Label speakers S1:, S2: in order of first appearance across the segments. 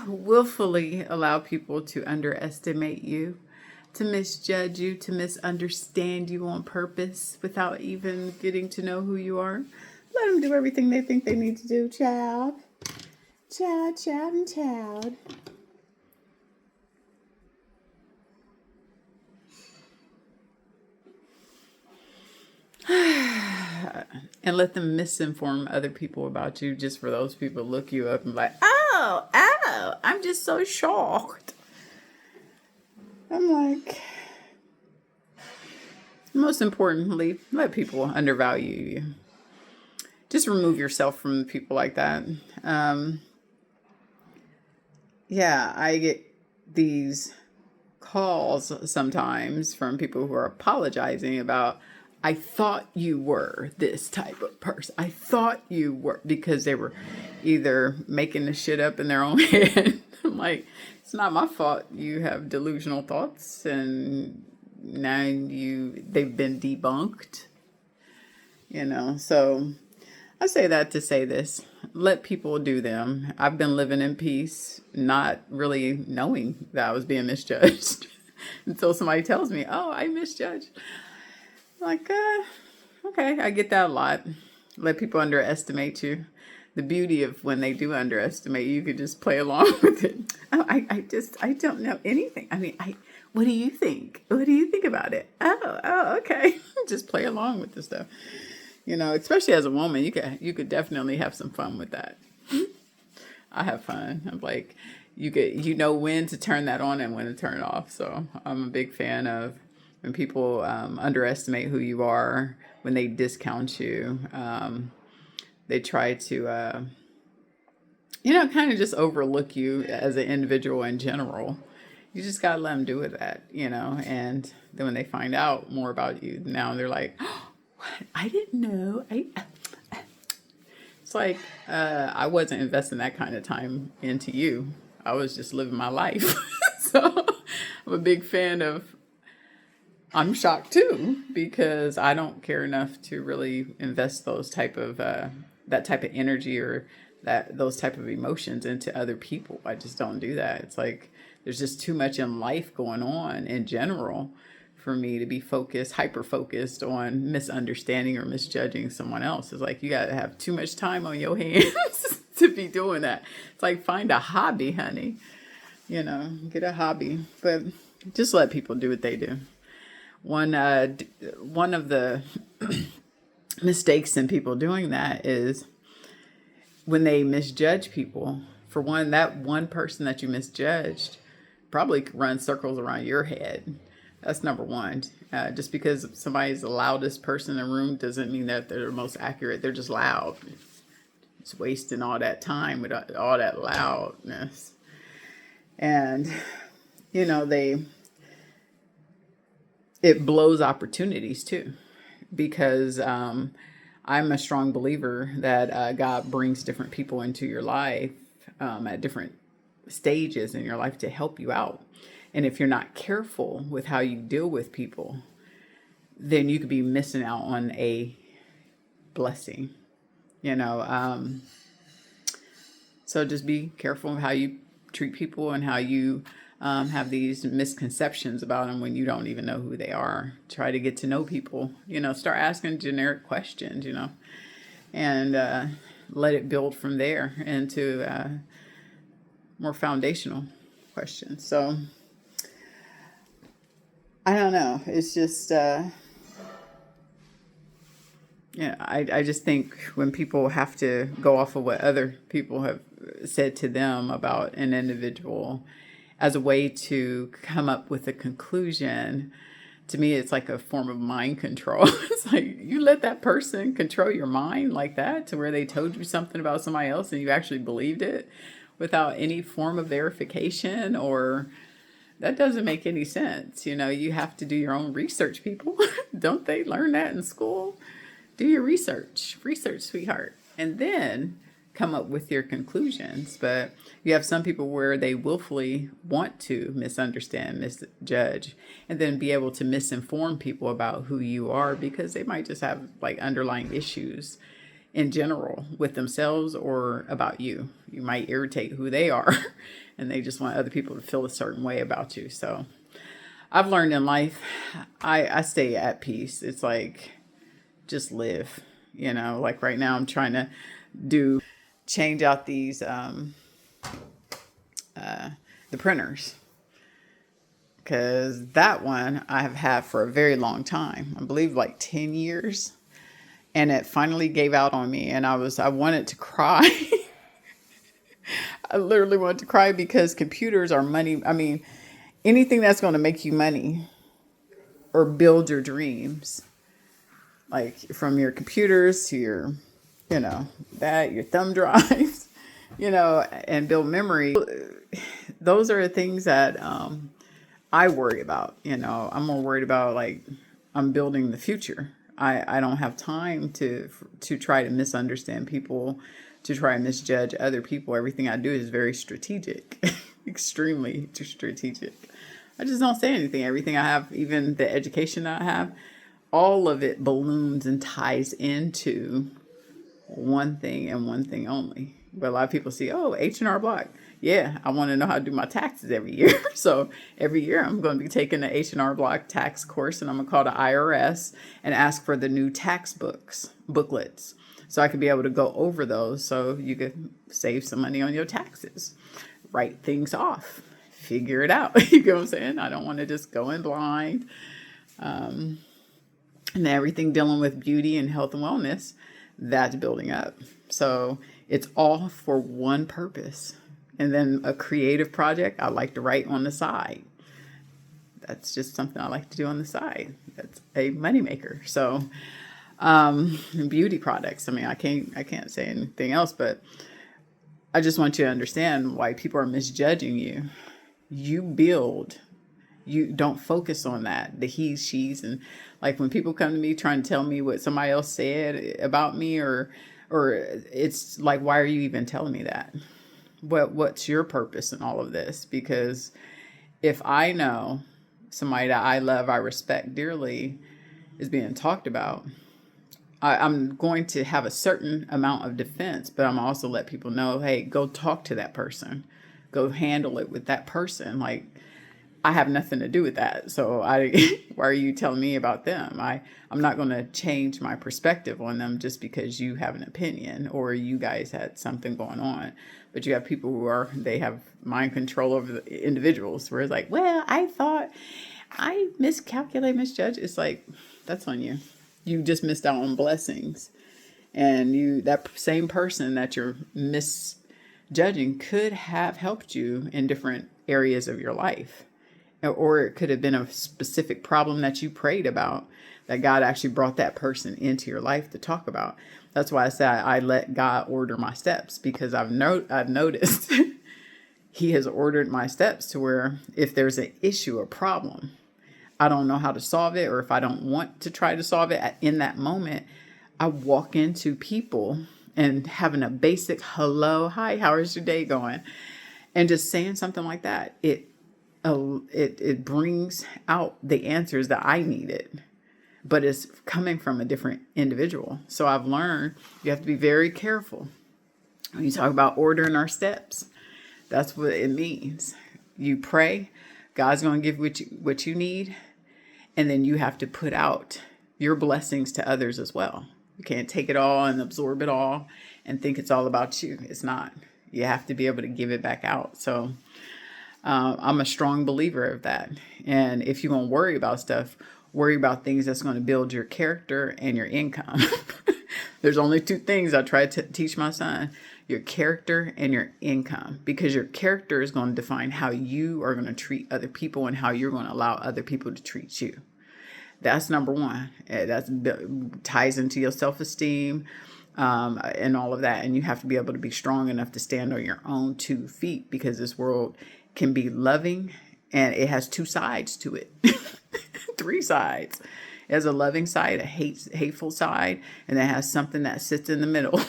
S1: willfully allow people to underestimate you, to misjudge you, to misunderstand you on purpose without even getting to know who you are. Let them do everything they think they need to do, child. Child, child, and child. And let them misinform other people about you just for those people to look you up and be like, oh, I'm just so shocked. I'm like, most importantly, let people undervalue you. Just remove yourself from people like that. Yeah, I get these calls sometimes from people who are apologizing about, I thought you were this type of person. I thought you were, because they were either making the shit up in their own head. I'm like, it's not my fault you have delusional thoughts and now they've been debunked. So I say that to say this. Let people do them. I've been living in peace, not really knowing that I was being misjudged until somebody tells me, oh, I misjudged. Like, okay, I get that a lot. Let people underestimate you. The beauty of when they do underestimate you, you could just play along with it. Oh, I don't know anything. I mean, what do you think? What do you think about it? Oh, okay. Just play along with the stuff. Especially as a woman, you could definitely have some fun with that. I have fun. I'm like, when to turn that on and when to turn it off. So I'm a big fan of when people underestimate who you are, when they discount you, they try to, kind of just overlook you as an individual in general. You just got to let them do with that, and then when they find out more about you, now they're like, oh, what? I didn't know. It's like, I wasn't investing that kind of time into you. I was just living my life. So I'm a big fan of, I'm shocked too, because I don't care enough to really invest those type of that type of energy or those type of emotions into other people. I just don't do that. It's like there's just too much in life going on in general for me to be hyper focused on misunderstanding or misjudging someone else. It's like you got to have too much time on your hands to be doing that. It's like, find a hobby, honey. Get a hobby, but just let people do what they do. One of the mistakes in people doing that is when they misjudge people. For one, that one person that you misjudged probably runs circles around your head. That's number one. Just because somebody's the loudest person in the room doesn't mean that they're the most accurate. They're just loud. It's wasting all that time with all that loudness. And, it blows opportunities too, because I'm a strong believer that God brings different people into your life at different stages in your life to help you out. And if you're not careful with how you deal with people, then you could be missing out on a blessing, So just be careful of how you treat people and how you have these misconceptions about them when you don't even know who they are. Try to get to know people, start asking generic questions, and let it build from there into more foundational questions. So I don't know. It's just, I just think when people have to go off of what other people have said to them about an individual as a way to come up with a conclusion, to me, it's like a form of mind control. It's like you let that person control your mind like that to where they told you something about somebody else and you actually believed it without any form of verification, or that doesn't make any sense. You have to do your own research, people. Don't they learn that in school? Do your research, sweetheart, and then come up with your conclusions. But you have some people where they willfully want to misunderstand, misjudge, and then be able to misinform people about who you are because they might just have like underlying issues in general with themselves or about you. You might irritate who they are and they just want other people to feel a certain way about you. So I've learned in life, I stay at peace. It's like, just live, like right now I'm trying to change out these, the printers, because that one I have had for a very long time. I believe like 10 years. And it finally gave out on me, and I wanted to cry. I literally wanted to cry because computers are money. I mean, anything that's going to make you money or build your dreams, like from your computers to your, your thumb drives, and build memory. Those are the things that I worry about. I'm more worried about, like, I'm building the future. I don't have time to try to misunderstand people, to try and misjudge other people. Everything I do is very strategic, extremely strategic. I just don't say anything. Everything I have, even the education that I have, all of it balloons and ties into one thing and one thing only. But a lot of people see, oh, H&R Block. Yeah, I want to know how to do my taxes every year. So every year I'm going to be taking the H&R Block tax course, and I'm going to call the IRS and ask for the new tax booklets. So I could be able to go over those so you could save some money on your taxes, write things off, figure it out. You know what I'm saying? I don't want to just go in blind. And everything dealing with beauty and health and wellness, that's building up. So it's all for one purpose. And then a creative project I like to write on the side. That's just something I like to do on the side. That's a moneymaker. So beauty products. I mean, I can't say anything else, but I just want you to understand why people are misjudging you. You build. You don't focus on that, the he's, she's, and like when people come to me trying to tell me what somebody else said about me, or it's like, why are you even telling me that? What's your purpose in all of this? Because if I know somebody that I love, I respect dearly is being talked about, I'm going to have a certain amount of defense, but I'm also let people know, hey, go talk to that person, go handle it with that person. Like, I have nothing to do with that. So why are you telling me about them? I'm not going to change my perspective on them just because you have an opinion or you guys had something going on. But you have people who they have mind control over the individuals, where it's like, well, I thought I misjudged. It's like, that's on you. You just missed out on blessings. And that same person that you're misjudging could have helped you in different areas of your life. Or it could have been a specific problem that you prayed about that God actually brought that person into your life to talk about. That's why I say I let God order my steps, because I've noticed He has ordered my steps to where if there's an issue or problem, I don't know how to solve it, or if I don't want to try to solve it in that moment, I walk into people and having a basic hello, hi, how is your day going? And just saying something like that, it brings out the answers that I needed, but it's coming from a different individual. So I've learned you have to be very careful when you talk about ordering our steps. That's what it means. You pray, God's going to give what you need, and then you have to put out your blessings to others as well. You can't take it all and absorb it all and think it's all about you. It's not. You have to be able to give it back out. So I'm a strong believer of that. And if you're going to worry about stuff, worry about things that's going to build your character and your income. There's only two things I try to teach my son: your character and your income, because your character is going to define how you are going to treat other people and how you're going to allow other people to treat you. That's number one. That ties into your self-esteem and all of that. And you have to be able to be strong enough to stand on your own 2 feet, because this world can be loving and it has 2 sides to it. 3 sides. It has a loving side, a hateful side, and it has something that sits in the middle.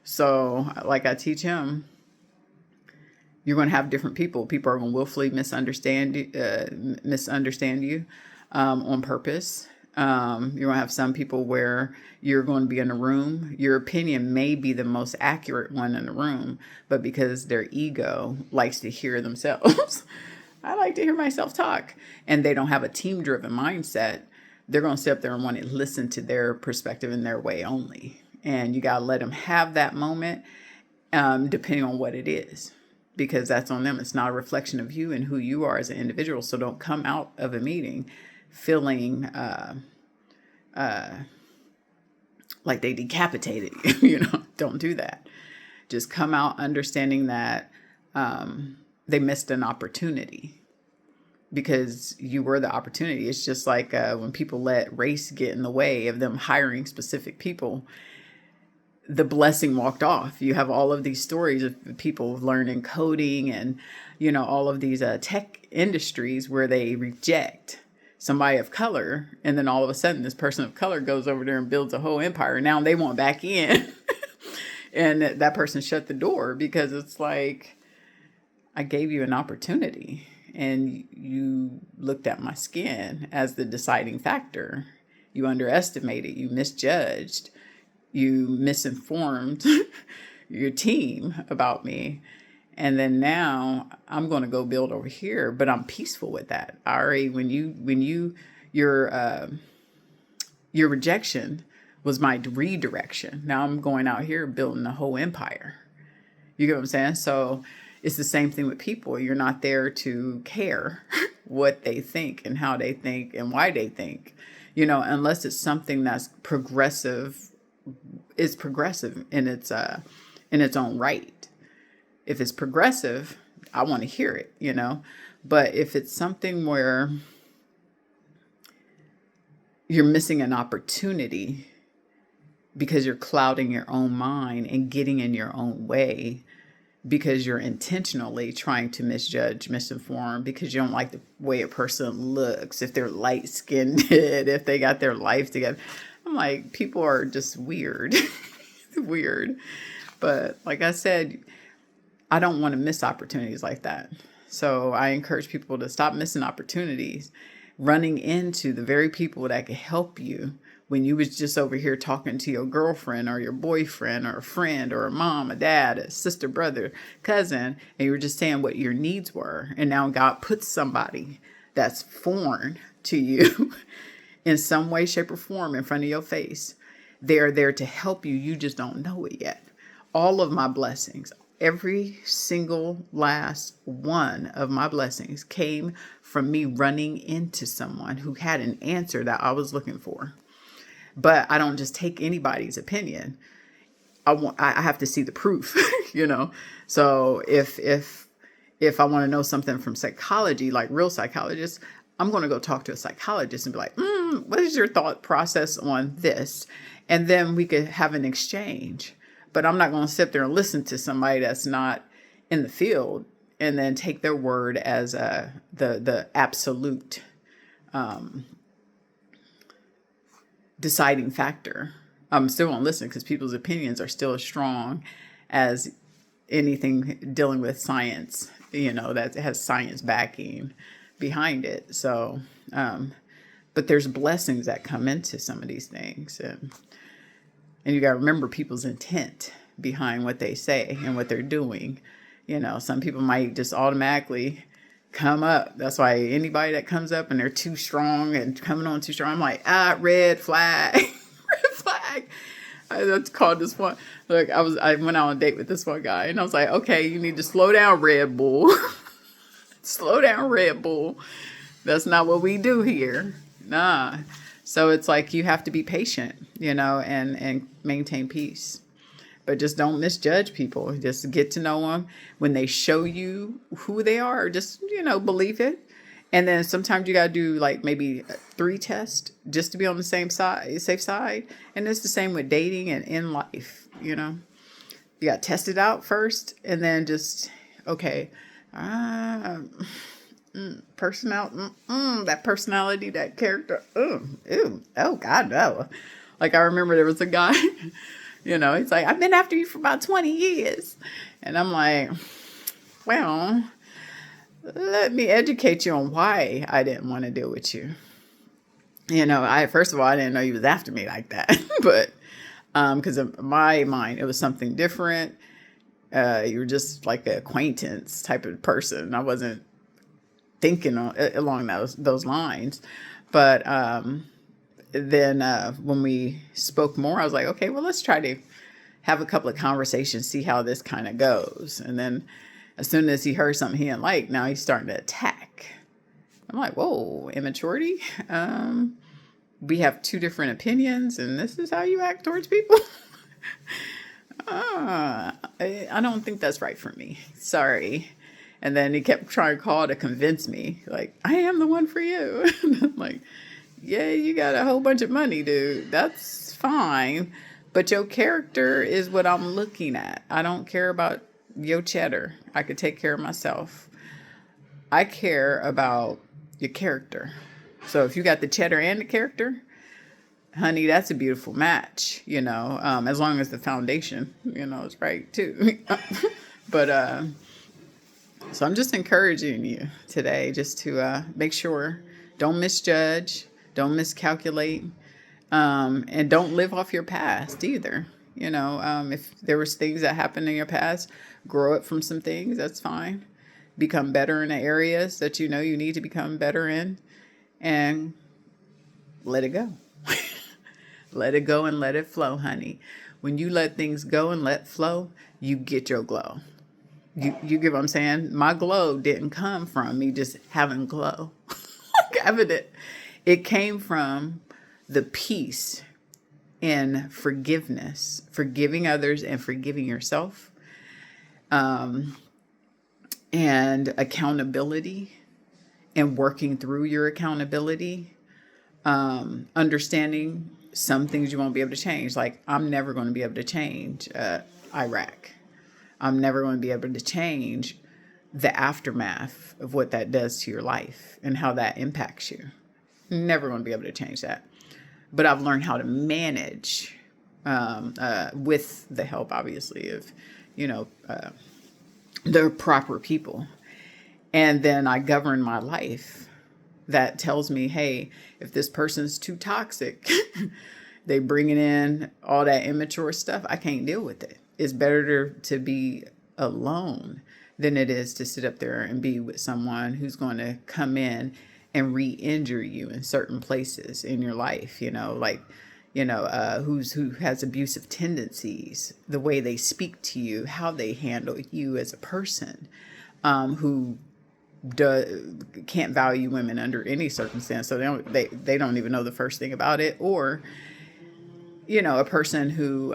S1: So like I teach him, you're going to have different people. People are going to willfully misunderstand you on purpose. You're going to have some people where you're going to be in a room. Your opinion may be the most accurate one in the room, but because their ego likes to hear themselves, I like to hear myself talk, and they don't have a team-driven mindset, they're going to sit up there and want to listen to their perspective in their way only. And you got to let them have that moment, depending on what it is, because that's on them. It's not a reflection of you and who you are as an individual. So don't come out of a meeting feeling like they decapitated you. Don't do that. Just come out understanding that they missed an opportunity because you were the opportunity. It's just like when people let race get in the way of them hiring specific people, the blessing walked off. You have all of these stories of people learning coding and, all of these tech industries where they reject somebody of color. And then all of a sudden, this person of color goes over there and builds a whole empire. And now they want back in. And that person shut the door because it's like, I gave you an opportunity and you looked at my skin as the deciding factor. You underestimated, you misjudged, you misinformed your team about me. And then now I'm going to go build over here, but I'm peaceful with that. Ari, your rejection was my redirection. Now I'm going out here building a whole empire. You get what I'm saying? So it's the same thing with people. You're not there to care what they think and how they think and why they think, unless it's something that's progressive. It's progressive in its own right. If it's progressive, I want to hear it, But if it's something where you're missing an opportunity because you're clouding your own mind and getting in your own way because you're intentionally trying to misjudge, misinform, because you don't like the way a person looks, if they're light-skinned, if they got their life together. I'm like, people are just weird. Weird. But like I said, I don't want to miss opportunities like that. So I encourage people to stop missing opportunities, running into the very people that could help you when you was just over here talking to your girlfriend or your boyfriend or a friend or a mom, a dad, a sister, brother, cousin, and you were just saying what your needs were. And now God puts somebody that's foreign to you in some way, shape, or form in front of your face. They're there to help you. You just don't know it yet. All of my blessings, every single last one of my blessings came from me running into someone who had an answer that I was looking for. But I don't just take anybody's opinion. I have to see the proof, So if I want to know something from psychology, like real psychologists, I'm going to go talk to a psychologist and be like, what is your thought process on this? And then we could have an exchange. But I'm not going to sit there and listen to somebody that's not in the field and then take their word as the absolute deciding factor. I'm still going to listen because people's opinions are still as strong as anything dealing with science, that has science backing behind it. So, but there's blessings that come into some of these things. And you got to remember people's intent behind what they say and what they're doing. Some people might just automatically come up. That's why anybody that comes up and they're too strong and coming on too strong, I'm like, red flag, red flag. That's called this one. Look, I went out on a date with this one guy and I was like, okay, you need to slow down, Red Bull. Slow down, Red Bull. That's not what we do here. Nah. So it's like you have to be patient, and maintain peace. But just don't misjudge people. Just get to know them. When they show you who they are, just, believe it. And then sometimes you got to do like maybe 3 tests just to be on the safe side. And it's the same with dating and in life, You got to test it out first and then just, okay, that personality, that character. Oh God, no. Like I remember there was a guy, he's like, I've been after you for about 20 years. And I'm like, well, let me educate you on why I didn't want to deal with you. First of all, I didn't know he was after me like that, but because in my mind, it was something different. You were just like an acquaintance type of person. I wasn't thinking along those lines. But then when we spoke more, I was like, okay, well, let's try to have a couple of conversations, see how this kind of goes. And then as soon as he heard something he didn't like, now he's starting to attack. I'm like, whoa, immaturity. We have two different opinions, and this is how you act towards people. I don't think that's right for me. Sorry. And then he kept trying to call to convince me, like, I am the one for you. And I'm like, yeah, you got a whole bunch of money, dude. That's fine. But your character is what I'm looking at. I don't care about your cheddar. I could take care of myself. I care about your character. So if you got the cheddar and the character, honey, that's a beautiful match, as long as the foundation, is right too. But, so I'm just encouraging you today just to make sure, don't misjudge, don't miscalculate, and don't live off your past either. If there was things that happened in your past, grow up from some things, that's fine. Become better in the areas that you need to become better in, and let it go. Let it go and let it flow, honey. When you let things go and let flow, you get your glow. You get what I'm saying? My glow didn't come from me just having glow. It came from the peace in forgiveness, forgiving others and forgiving yourself, and accountability and working through your accountability, understanding some things you won't be able to change. Like, I'm never going to be able to change Iraq. I'm never going to be able to change the aftermath of what that does to your life and how that impacts you. Never going to be able to change that. But I've learned how to manage with the help, obviously, of, the proper people. And then I govern my life. That tells me, hey, if this person's too toxic, they bringing in all that immature stuff, I can't deal with it. It's better to be alone than it is to sit up there and be with someone who's going to come in and re-injure you in certain places in your life, who has abusive tendencies, the way they speak to you, how they handle you as a person, who can't value women under any circumstance. So they don't even know the first thing about it. Or, a person who,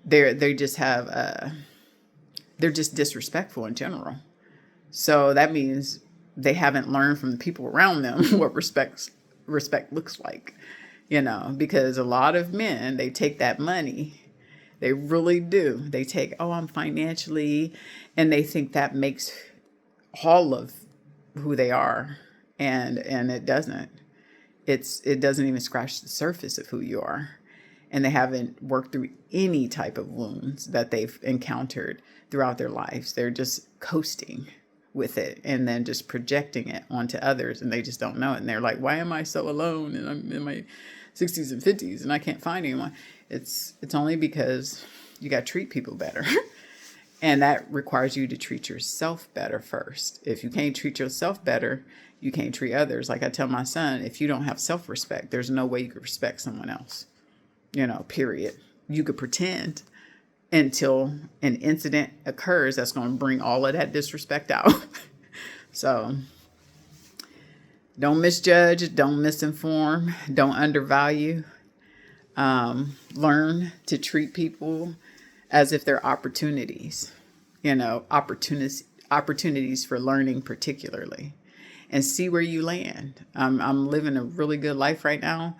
S1: they just have, they're just disrespectful in general. So that means they haven't learned from the people around them what respect looks like, because a lot of men, they take that money. They really do. They take, I'm financially, and they think that makes all of who they are. And it doesn't. It doesn't even scratch the surface of who you are. And they haven't worked through any type of wounds that they've encountered throughout their lives. They're just coasting with it and then just projecting it onto others, and they just don't know it. And they're like, why am I so alone? And I'm in my 60s and 50s and I can't find anyone. It's only because you got to treat people better. And that requires you to treat yourself better first. If you can't treat yourself better, you can't treat others. Like I tell my son, if you don't have self-respect, there's no way you could respect someone else. Period. You could pretend until an incident occurs that's going to bring all of that disrespect out. So don't misjudge, don't misinform, don't undervalue. Learn to treat people as if they're opportunities, opportunities for learning particularly, and see where you land. I'm living a really good life right now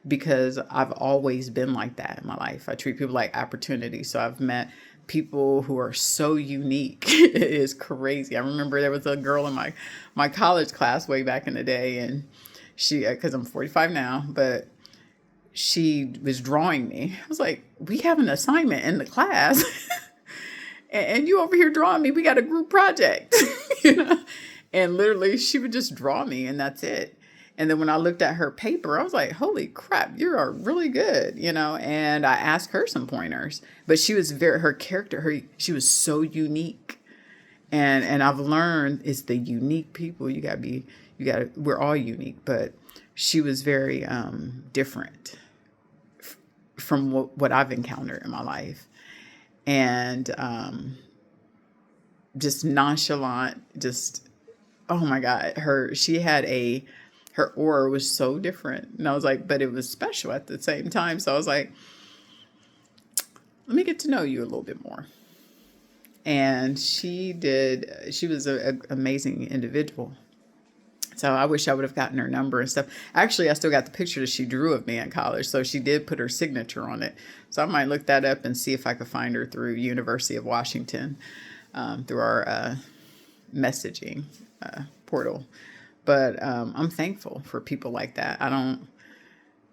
S1: because I've always been like that in my life. I treat people like opportunities. So I've met people who are so unique. It is crazy. I remember there was a girl in my college class way back in the day, and she, because I'm 45 now, but she was drawing me. I was like, we have an assignment in the class and you over here drawing me. We got a group project, And literally she would just draw me, and that's it. And then when I looked at her paper, I was like, holy crap, you are really good, and I asked her some pointers. But she was her character, she was so unique. And I've learned it's the unique people. We're all unique, but she was very different from what I've encountered in my life. And just nonchalant, oh my God, her aura was so different. And I was like, but it was special at the same time. So I was like, let me get to know you a little bit more. And she was an amazing individual. So I wish I would have gotten her number and stuff. Actually, I still got the picture that she drew of me in college. So she did put her signature on it. So I might look that up and see if I could find her through University of Washington, through our messaging portal. But I'm thankful for people like that. I'm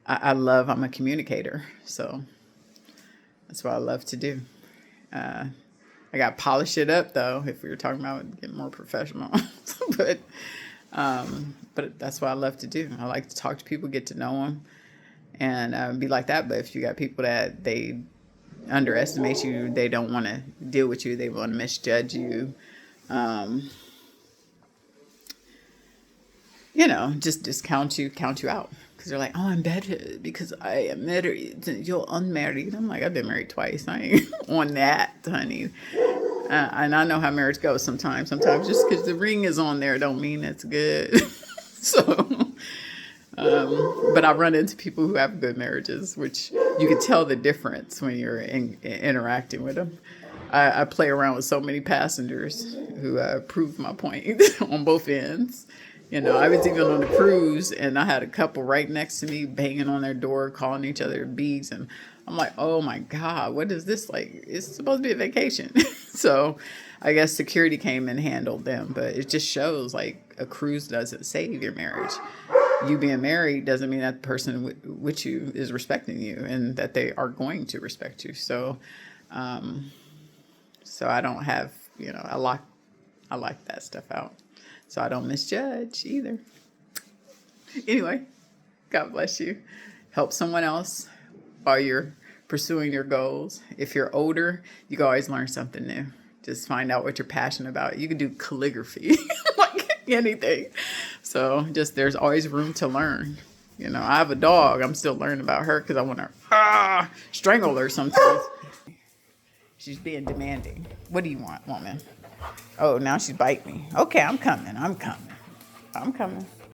S1: a communicator. So that's what I love to do. I got to polish it up, though, if we were talking about getting more professional. But that's what I love to do. I like to talk to people, get to know them, and be like that. But if you got people that they underestimate you, they don't want to deal with you, they want to misjudge you, just discount you, count you out. Because they're like, oh, I'm better because I am married and you're unmarried. I'm like, I've been married twice. I ain't on that, honey. And I know how marriage goes sometimes. Sometimes just because the ring is on there don't mean it's good. So, but I run into people who have good marriages, which you can tell the difference when you're interacting with them. I play around with so many passengers who prove my point on both ends. I was even on the cruise and I had a couple right next to me banging on their door, calling each other bees. And I'm like, oh my God, what is this like? It's supposed to be a vacation. So I guess security came and handled them. But it just shows like a cruise doesn't save your marriage. You being married doesn't mean that the person with you is respecting you and that they are going to respect you. So, so I don't have, I like that stuff out. So I don't misjudge either. Anyway, God bless you. Help someone else while you're pursuing your goals. If you're older, you can always learn something new. Just find out what you're passionate about. You can do calligraphy, like anything. So there's always room to learn. I have a dog. I'm still learning about her because I want to strangle her sometimes. She's being demanding. What do you want, woman? Oh, now she's biting me. Okay, I'm coming.